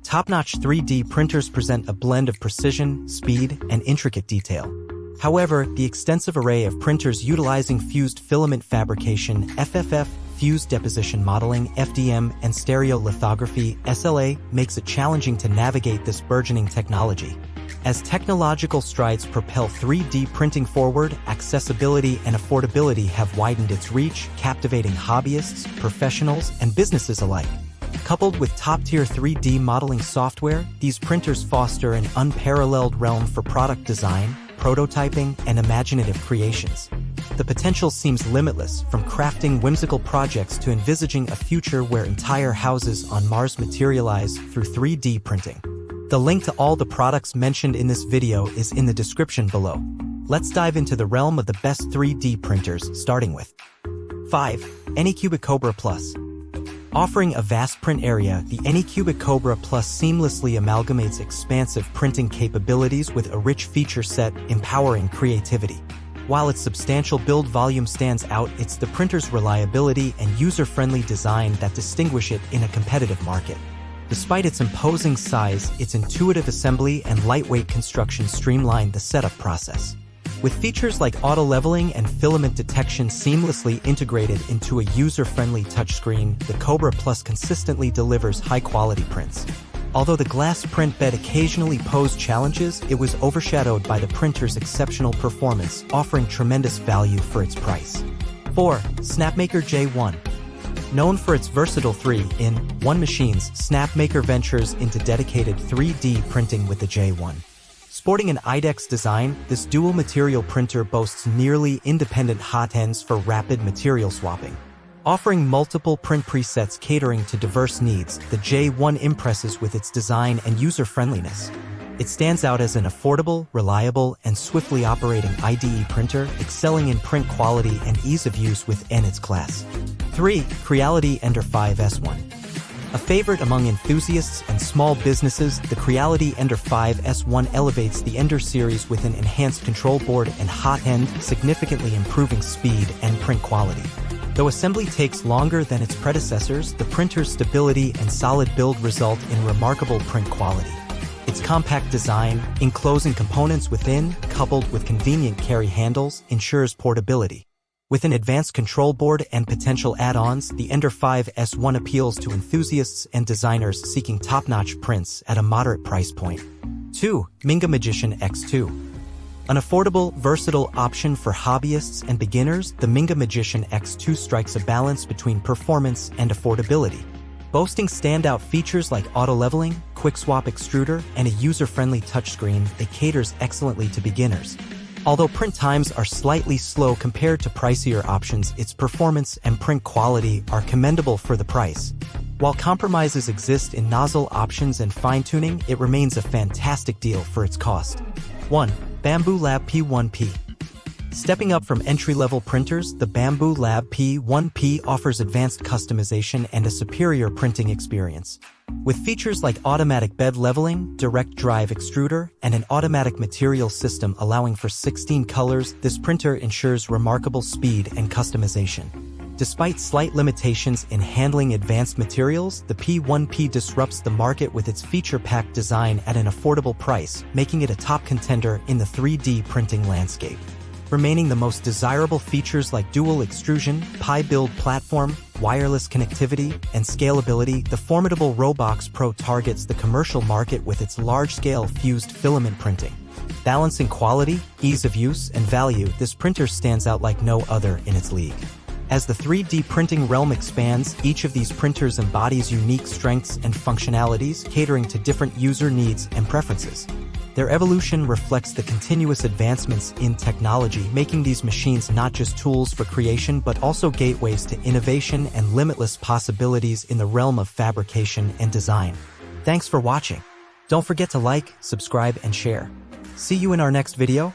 Top-notch 3D printers present a blend of precision, speed, and intricate detail. However, the extensive array of printers utilizing fused filament fabrication (FFF), fused deposition modeling (FDM), and stereolithography (SLA) makes it challenging to navigate this burgeoning technology. As technological strides propel 3D printing forward, accessibility and affordability have widened its reach, captivating hobbyists, professionals, and businesses alike. Coupled with top-tier 3D modeling software, these printers foster an unparalleled realm for product design, prototyping, and imaginative creations. The potential seems limitless, from crafting whimsical projects to envisaging a future where entire houses on Mars materialize through 3D printing. The link to all the products mentioned in this video is in the description below. Let's dive into the realm of the best 3D printers, starting with 5. AnyCubic Cobra Plus. Offering a vast print area, the AnyCubic Cobra Plus seamlessly amalgamates expansive printing capabilities with a rich feature set, empowering creativity. While its substantial build volume stands out, it's the printer's reliability and user-friendly design that distinguish it in a competitive market. Despite its imposing size, its intuitive assembly and lightweight construction streamline the setup process. With features like auto-leveling and filament detection seamlessly integrated into a user-friendly touchscreen, the Cobra Plus consistently delivers high-quality prints. Although the glass print bed occasionally posed challenges, it was overshadowed by the printer's exceptional performance, offering tremendous value for its price. 4. Snapmaker J1. Known for its versatile 3-in-1 machines, Snapmaker ventures into dedicated 3D printing with the J1. Sporting an IDEX design, this dual-material printer boasts nearly independent hot ends for rapid material swapping. Offering multiple print presets catering to diverse needs, the J1 impresses with its design and user-friendliness. It stands out as an affordable, reliable, and swiftly operating IDE printer, excelling in print quality and ease of use within its class. 3. Creality Ender S1. A favorite among enthusiasts and small businesses, the Creality Ender S1 elevates the Ender series with an enhanced control board and hot end, significantly improving speed and print quality. Though assembly takes longer than its predecessors, the printer's stability and solid build result in remarkable print quality. Its compact design, enclosing components within, coupled with convenient carry handles, ensures portability. With an advanced control board and potential add-ons, the Ender S1 appeals to enthusiasts and designers seeking top-notch prints at a moderate price point. 2. Minga Magician X2. An affordable, versatile option for hobbyists and beginners, the Minga Magician X2 strikes a balance between performance and affordability. Boasting standout features like auto-leveling, quick-swap extruder, and a user-friendly touchscreen, it caters excellently to beginners. Although print times are slightly slow compared to pricier options, its performance and print quality are commendable for the price. While compromises exist in nozzle options and fine-tuning, it remains a fantastic deal for its cost. 1. Bamboo Lab P1P. Stepping up from entry-level printers, the Bamboo Lab P1P offers advanced customization and a superior printing experience. With features like automatic bed leveling, direct drive extruder, and an automatic material system allowing for 16 colors, this printer ensures remarkable speed and customization. Despite slight limitations in handling advanced materials, the P1P disrupts the market with its feature-packed design at an affordable price, making it a top contender in the 3D printing landscape. Remaining the most desirable features like dual extrusion, pi-build platform, wireless connectivity, and scalability, the formidable Robox Pro targets the commercial market with its large-scale fused filament printing. Balancing quality, ease of use, and value, this printer stands out like no other in its league. As the 3D printing realm expands, each of these printers embodies unique strengths and functionalities, catering to different user needs and preferences. Their evolution reflects the continuous advancements in technology, making these machines not just tools for creation but also gateways to innovation and limitless possibilities in the realm of fabrication and design. Thanks for watching. Don't forget to like, subscribe, and share. See you in our next video.